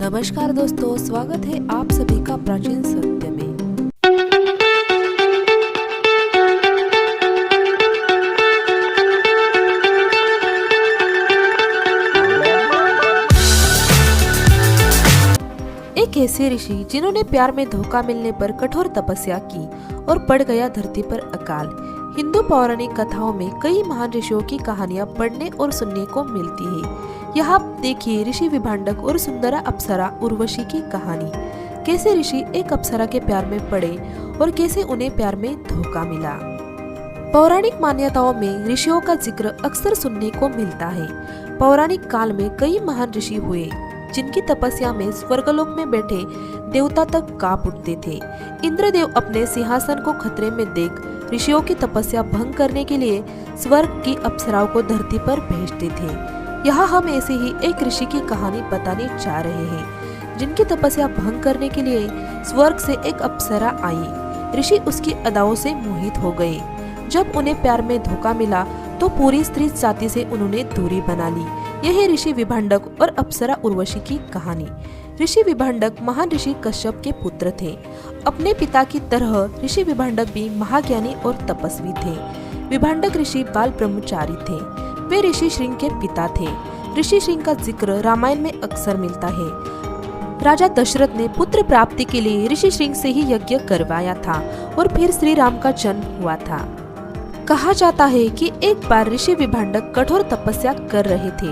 नमस्कार दोस्तों, स्वागत है आप सभी का प्राचीन सत्य में। एक ऐसे ऋषि जिन्होंने प्यार में धोखा मिलने पर कठोर तपस्या की और पड़ गया धरती पर अकाल। हिंदू पौराणिक कथाओं में कई महान ऋषियों की कहानियां पढ़ने और सुनने को मिलती है। यहाँ देखिए ऋषि विभांडक और सुंदरा अप्सरा उर्वशी की कहानी। कैसे ऋषि एक अप्सरा के प्यार में पड़े और कैसे उन्हें प्यार में धोखा मिला। पौराणिक मान्यताओं में ऋषियों का जिक्र अक्सर सुनने को मिलता है। पौराणिक काल में कई महान ऋषि हुए जिनकी तपस्या में स्वर्गलोक में बैठे देवता तक कांप उठते थे। इंद्रदेव अपने सिंहासन को खतरे में देख ऋषियों की तपस्या भंग करने के लिए स्वर्ग की अप्सराओं को धरती पर भेजते थे। यहाँ हम ऐसे ही एक ऋषि की कहानी बताने जा रहे हैं जिनकी तपस्या भंग करने के लिए स्वर्ग से एक अप्सरा आई। ऋषि उसकी अदाओं से मोहित हो गए। जब उन्हें प्यार में धोखा मिला तो पूरी स्त्री जाति से उन्होंने दूरी बना ली। यह है ऋषि विभांडक और अप्सरा उर्वशी की कहानी। ऋषि विभांडक महान ऋषि कश्यप के पुत्र थे। अपने पिता की तरह ऋषि विभांडक भी महाज्ञानी और तपस्वी थे। विभांडक ऋषि बाल ब्रह्मचारी थे। वे ऋषि श्रृंग के पिता थे। ऋषि श्रृंग का जिक्र रामायण में अक्सर मिलता है। राजा दशरथ ने पुत्र प्राप्ति के लिए ऋषि श्रृंग से ही यज्ञ करवाया था और फिर श्री राम का जन्म हुआ था। कहा जाता है कि एक बार ऋषि विभांडक कठोर तपस्या कर रहे थे।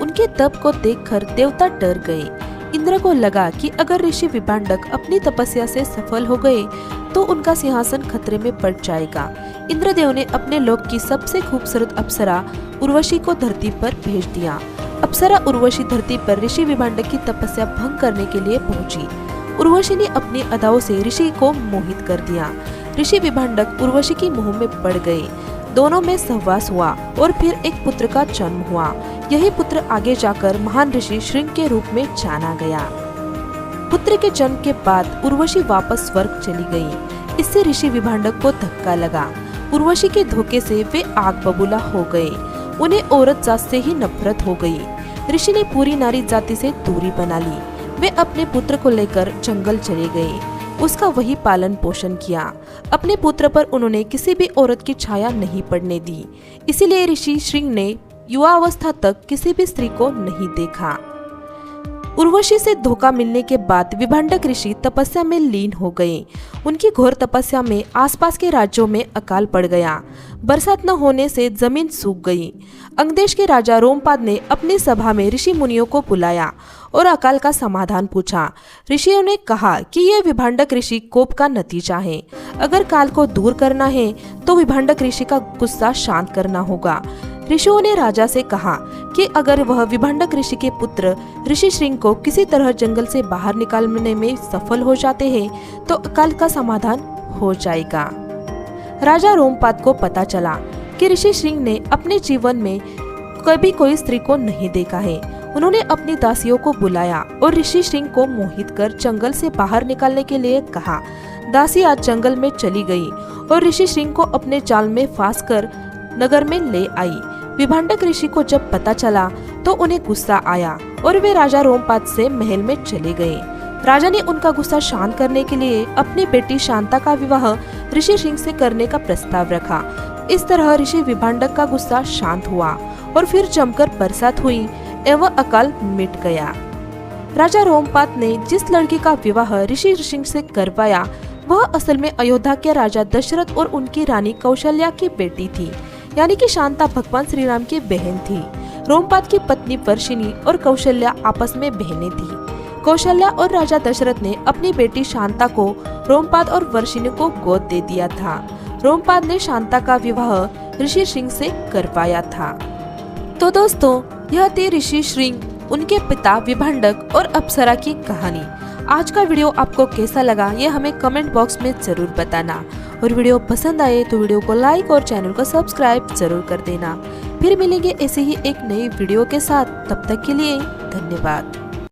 उनके तप को देखकर देवता डर गए। इंद्र को लगा कि अगर ऋषि विभांडक अपनी तपस्या से सफल हो गए तो उनका सिंहासन खतरे में पड़ जाएगा। इंद्रदेव ने अपने लोक की सबसे खूबसूरत अप्सरा उर्वशी को धरती पर भेज दिया। अप्सरा उर्वशी धरती पर ऋषि विभांडक की तपस्या भंग करने के लिए पहुंची। उर्वशी ने अपनी अदाओं से ऋषि को मोहित कर दिया। ऋषि विभांडक उर्वशी की मोह में पड़ गए। दोनों में सहवास हुआ और फिर एक पुत्र का जन्म हुआ। यही पुत्र आगे जाकर महान ऋषि श्रृंग के रूप में जाना गया। पुत्र के जन्म के बाद उर्वशी वापस स्वर्ग चली गई। इससे ऋषि विभांडक को धक्का लगा। उर्वशी के धोखे से वे आग बबूला हो गए। उन्हें औरत जात से ही नफरत हो गई। ऋषि ने पूरी नारी जाति से दूरी बना ली। वे अपने पुत्र को लेकर जंगल चले गए। उसका वही पालन पोषण किया। अपने पुत्र पर उन्होंने किसी भी औरत की छाया नहीं पड़ने दी। इसीलिए ऋषि श्रृंग ने युवा अवस्था तक किसी भी स्त्री को नहीं देखा। उर्वशी से धोखा मिलने के बाद विभांडक ऋषि तपस्या में लीन हो गए। उनकी घोर तपस्या में आसपास के राज्यों में अकाल पड़ गया। बरसात न होने से जमीन सूख गई। अंगदेश के राजा रोमपाद ने अपनी सभा में ऋषि मुनियों को बुलाया और अकाल का समाधान पूछा। ऋषियों ने कहा कि यह विभांडक ऋषि कोप का नतीजा है। अगर काल को दूर करना है तो विभांडक ऋषि का गुस्सा शांत करना होगा। ऋषियों ने राजा से कहा कि अगर वह विभांडक ऋषि के पुत्र ऋषि श्रृंग को किसी तरह जंगल से बाहर निकालने में सफल हो जाते हैं तो अकाल का समाधान हो जाएगा। राजा रोमपाद को पता चला कि ऋषि श्रृंग ने अपने जीवन में कभी कोई स्त्री को नहीं देखा है। उन्होंने अपनी दासियों को बुलाया और ऋषि श्रृंग को मोहित कर जंगल से बाहर निकालने के लिए कहा। दासी आज जंगल में चली गई और ऋषि श्रृंग को अपने जाल में फांस कर नगर में ले आई। विभांडक ऋषि को जब पता चला तो उन्हें गुस्सा आया और वे राजा रोमपाद से महल में चले गए। राजा ने उनका गुस्सा शांत करने के लिए अपनी बेटी शांता का विवाह ऋषि श्रृंग से करने का प्रस्ताव रखा। इस तरह ऋषि विभांडक का गुस्सा शांत हुआ और फिर जमकर बरसात हुई एवं अकाल मिट गया। राजा रोमपाद ने जिस लड़की का विवाह ऋषि श्रृंग से करवाया वह असल में अयोध्या के राजा दशरथ और उनकी रानी कौशल्या की बेटी थी, यानी कि शांता भगवान श्री राम की बहन थी। रोमपाद की पत्नी वर्षिणी और कौशल्या आपस में बहनें थी। कौशल्या और राजा दशरथ ने अपनी बेटी शांता को रोमपाद और वर्षिणी को गोद दे दिया था। रोमपाद ने शांता का विवाह ऋषि श्रृंग से करवाया था। तो दोस्तों, यह थी ऋषि श्रृंग, उनके पिता विभांडक और अप्सरा की कहानी। आज का वीडियो आपको कैसा लगा ये हमें कमेंट बॉक्स में जरूर बताना और वीडियो पसंद आए तो वीडियो को लाइक और चैनल को सब्सक्राइब जरूर कर देना। फिर मिलेंगे ऐसे ही एक नई वीडियो के साथ। तब तक के लिए धन्यवाद।